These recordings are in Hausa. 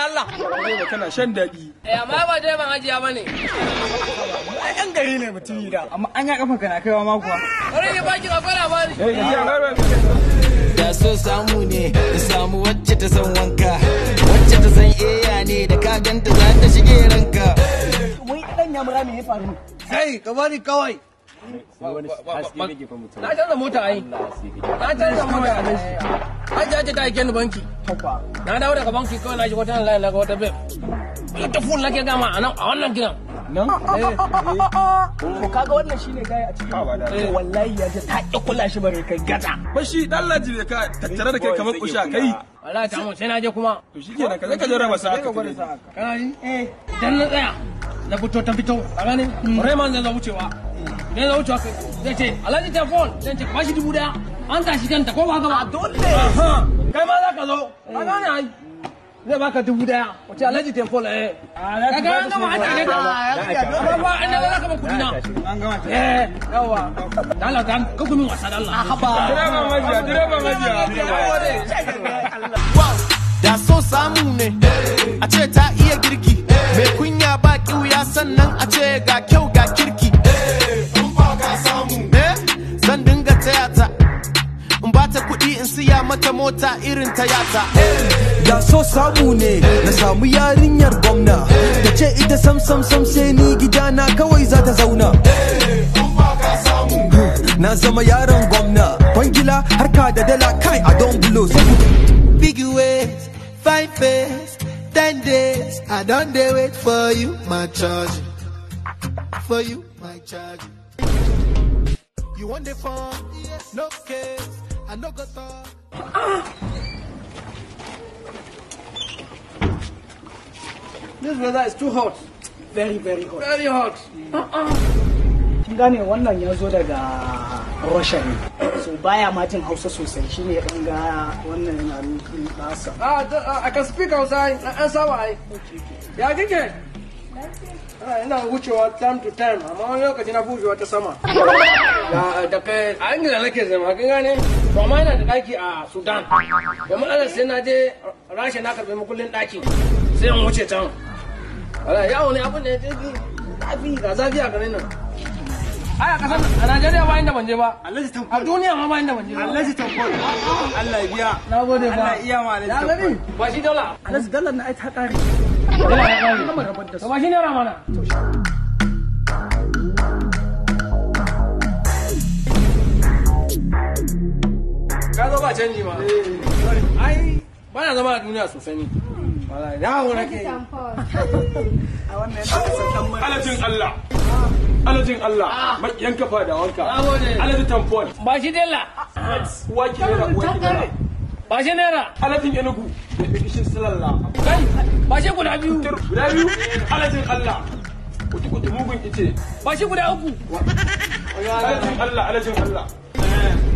Allah. Kana shan daɗi. Amma ba dai ban hajiya bane. Ai ɗan gari ne mutum da, amma an ya kafa kana kaiwa ma kuwa. Bari ya baki akwai labari. Da so samu ne da samu wacce ta san wanka, wacce ta san eya ne da ka ganta za ta shige ranka. Wai ɗan ya mura me ya faru? Kai ka bari kawai. Na canza mota ai. Na canza mota ai. Hajiya ta aike ni banki. Na dawo daga banki kawai na ji wata lalai daga wata beb. Ita full nake gama a nan a wannan gidan. Nan? Ko kaga wannan shine gaya a cikin wallahi ya ta ƙi kula shi bare kai gata. Ba shi dan laji ne ka tattare da kai kamar kusha kai. Wallahi ta mu sai na je kuma. To shikenan ka zaka jira masa haka. Kana ji? Dan na tsaya. Na fito ta fito. A gane? Rayman zai zo wucewa. Idan zai wucewa zai ce Alhaji telefon zai ce ba shi 1000. An tashi kanta ko ba ka ba? Dole. Kai ma za ka zo. A gane ai. Zai baka 1000 wace Alhaji telefon kaga an gama an tare da ba an da zaka ba kudi na An gama ta. yawa Allah ka kuma wasa da Allah Haba. Direba majiya. Da so samu ne a ce ta iya girki, mai kunya ba kiwuya sannan a ce ga kyau ga kirki. Zan dinga taya ta in ba ta kuɗi in siya mata mota irin ta yata. Da so samu ne na samu yarinyar gwamna, ta ce ita sam sai ni gidana kawai za ta zauna. Na zama yaron gwamna, kwangila harka da dala kai a don bulo. Big ways, 5 face, 10 days. I don't dare wait for you, my charge. For you, my charge. You want the fun? No case. I no go talk. this weather is too hot Very very hot. very hot Kin gane wannan ya zo daga Russia ne. So baya ma jin Hausa sosai shine ya ga wannan yana nufin nasa. I can speak outside an saba ai ya kike ina wucewa time to time amma wani lokaci na bujewa ta sama da kai a ingila nake zama kin gane to amma ina da daki a Sudan da matsalar sai na je Rasha na karbi makullin daki sai in wuce can wala yawo ne abin da ya tafi zafi ga zafi a garin nan ai a kasar a Najeriya ba inda ban je ba Alhaji a Tamfol. duniya ma ba inda ban je ba Alhaji Tamfol. Allah ya biya. na gode fa Allah iya ma Alhaji ya gani Tamfol. ba shi dola Alhaji dallar na ai ta kare. dola ya gani Kuma rabar da su. ba shi naira mana ka zo ba canji ma ai ba na zama a duniya sosai ne wala yawo nake A wannan yana da sakan mai. Alajin Allah. Alajin Allah. Makiyan kafa da wanka. Nagode. Alajin tamfon. ba shi dela Uwa ki naira uwa ki naira. ba shi naira Alajin Enugu. Da bikishin silalla. kai ba shi guda biyu Guda biyu. Alajin Allah. Kuti mugun ice. ba shi guda uku Alajin Allah. Alajin Allah.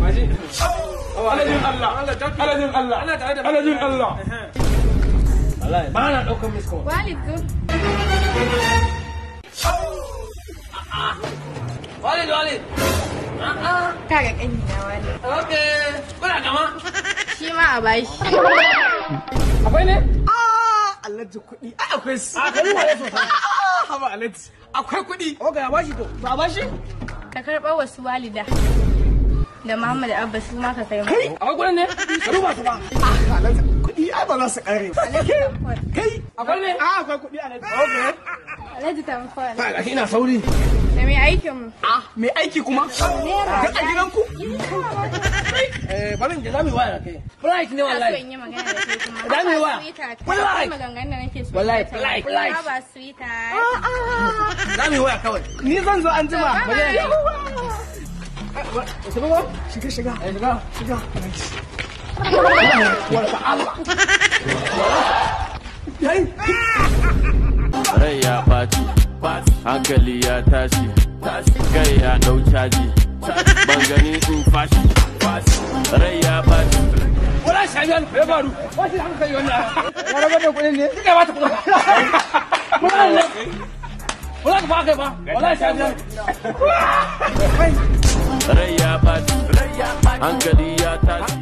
ba shi Alajin Allah. Alajin Allah. Alajin Allah. wallahi ba na daukar miskon Walid good. walid Kaga kani na Walid. okay kuna gama Shi ma a bashi. akwai ne Alhaji kuɗi. Ai akwai su. a kai wa sosai Haba Alhaji. Akwai kuɗi. okay a bashi to ba a bashi Ka karɓar wasu walida. Da Muhammad Abba su ma ka kai mu. akwai kudin ne ka duba su ba Alhaji kuɗi ai ba za su kare ba. Kai. akwai ne Akwai kuɗi Alhaji. Okay. Alhaji Tamfol. ba ga ina sauri Da mai aikin mu. Mai aiki kuma? Naira. Duk a gidanku? bari in je za mu yi waya da kai flight ne Ina so wallahi in yi magana da kai kuma. Da me wa? Sweetheart. Wallahi. Akwai maganganun da nake so. Wallahi, in tattauna. wallahi, Kuma wallahi. ba sweetheart. za mu yi waya kawai Ni zan zo an jima. Bye. shiga ba Shiga shiga. shiga Shiga. rai ya ɓaci hankali ya tashi kai ya ɗau caji ban gani in fashi rai ya ɓaci wala shabiyan ya faru ba shi da hankali wannan ya rabar da kuɗin ne duka ba ta kuɗin wala ka ba kai ba wala shabiyan rai ya ɓaci hankali ya tashi